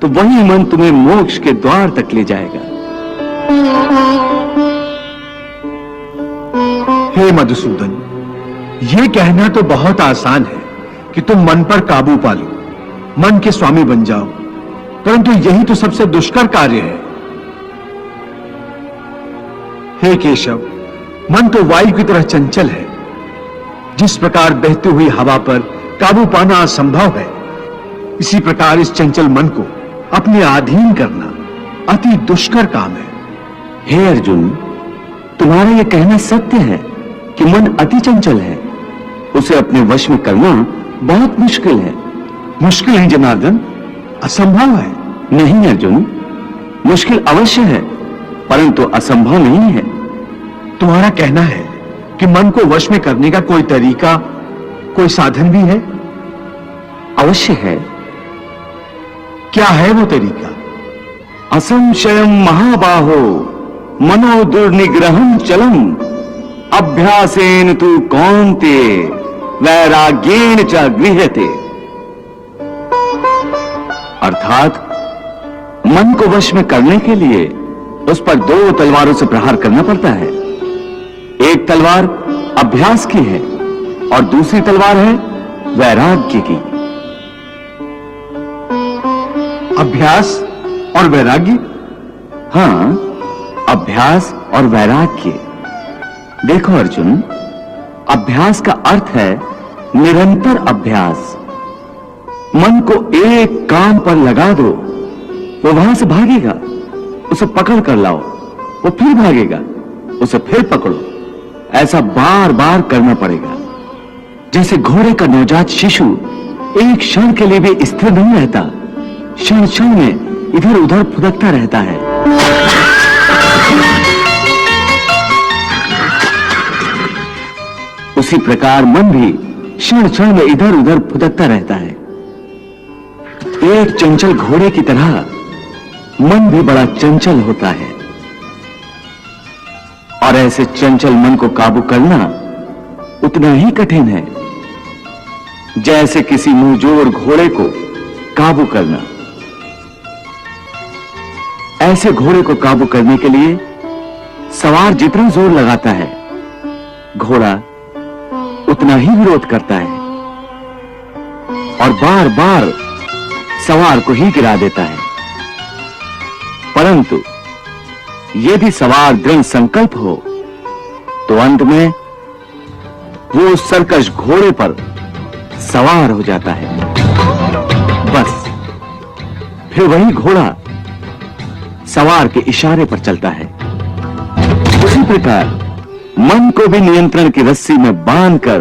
तो वही मन तुम्हें मोक्ष के द्वार तक ले जाएगा। हे मधुसूदन, ये कहना तो बहुत आसान है कि तुम मन पर काबू पा लो, मन के स्वामी बन जाओ, परंतु यही तो सबसे दुष्कर कार्य है। हे केशव, मन तो वायु की तरह चंचल है। जिस प्रकार बहती हुई हवा पर काबू पाना असंभव है, इसी प्रकार इस चंचल मन को अपने अधीन करना अति दुष्कर काम है। हे अर्जुन, तुम्हारा यह कहना सत्य है कि मन अति चंचल है। उसे अपने वश में करना बहुत मुश्किल है। मुश्किल है जनार्दन, असंभव है। नहीं अर्जुन, मुश्किल अवश्य है, परंतु असंभव नहीं है। तुम्हारा कहना है कि मन को वश में करने का कोई तरीका, कोई साधन भी है? अवश्य है। क्या है वो तरीका? असंशयम महाबाहो मनो दुर्निग्रहम चलम अभ्यासेन तु कौन्ते वैराग्येन च गृह्यते। अर्थात मन को वश में करने के लिए उस पर दो तलवारों से प्रहार करना पड़ता है। एक तलवार अभ्यास की है और दूसरी तलवार है वैराग्य की। अभ्यास और वैराग्य? हां, अभ्यास और वैराग्य। देखो अर्जुन, अभ्यास का अर्थ है निरंतर अभ्यास। मन को एक काम पर लगा दो, वो वहां से भागेगा। उसे पकड़ कर लाओ, वो फिर भागेगा। उसे फिर पकड़ो। ऐसा बार बार करना पड़ेगा। जैसे घोड़े का नवजात शिशु एक क्षण के लिए भी स्थिर नहीं रहता, क्षण क्षण में इधर उधर फुदकता रहता है। उसी प्रकार मन भी क्षण क्षण में इधर उधर फुदकता रहता है। एक चंचल घोड़े की तरह मन भी बड़ा चंचल होता है, और ऐसे चंचल मन को काबू करना उतना ही कठिन है जैसे किसी मुंहजोर घोड़े को काबू करना। ऐसे घोड़े को काबू करने के लिए सवार जितना जोर लगाता है, घोड़ा उतना ही विरोध करता है और बार बार सवार को ही गिरा देता है। परंतु यदि सवार दृढ़ संकल्प हो तो अंत में वो सरकश घोड़े पर सवार हो जाता है। बस फिर वही घोड़ा सवार के इशारे पर चलता है। उसी प्रकार मन को भी नियंत्रण की रस्सी में बांधकर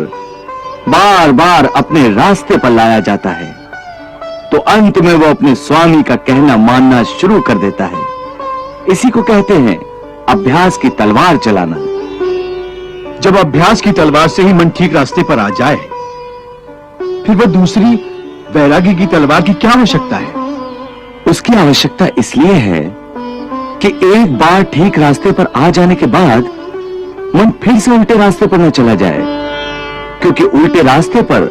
बार बार अपने रास्ते पर लाया जाता है, तो अंत में वो अपने स्वामी का कहना मानना शुरू कर देता है। इसी को कहते हैं अभ्यास की तलवार चलाना। जब अभ्यास की तलवार से ही मन ठीक रास्ते पर आ जाए, फिर वह दूसरी वैराग्य की तलवार की क्या आवश्यकता है? उसकी आवश्यकता इसलिए है कि एक बार ठीक रास्ते पर आ जाने के बाद मन फिर से उल्टे रास्ते पर न चला जाए, क्योंकि उल्टे रास्ते पर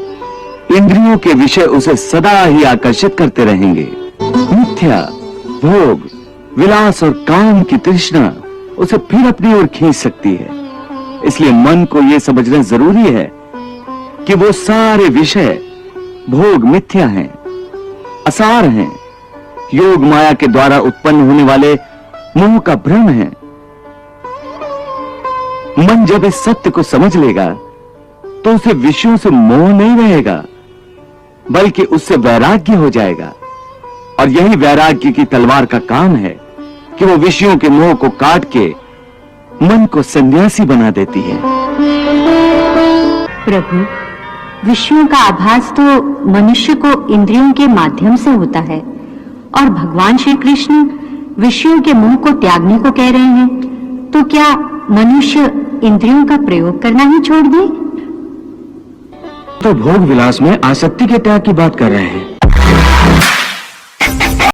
इंद्रियों के विषय उसे सदा ही आकर्षित करते रहेंगे। मिथ्या, भोग, विलास और काम की तृष्णा उसे फिर अपनी ओर खींच सकती है। इसलिए मन को यह समझना जरूरी है कि वो सारे विषय भोग मिथ्या हैं, असार हैं, योग माया के द्वारा उत्पन्न होने वाले मोह का भ्रम है। मन जब इस सत्य को समझ लेगा तो उसे विषयों से मोह नहीं रहेगा, बल्कि उससे वैराग्य हो जाएगा। और यही वैराग्य की तलवार का काम है कि वो विषयों के मोह को काट के मन को सन्यासी बना देती है। प्रभु, विषयों का आभास तो मनुष्य को इंद्रियों के माध्यम से होता है, और भगवान श्री कृष्ण विषयों के मोह को त्यागने को कह रहे हैं, तो क्या मनुष्य इंद्रियों का प्रयोग करना ही छोड़ दे? तो भोग विलास में आसक्ति के त्याग की बात कर रहे हैं।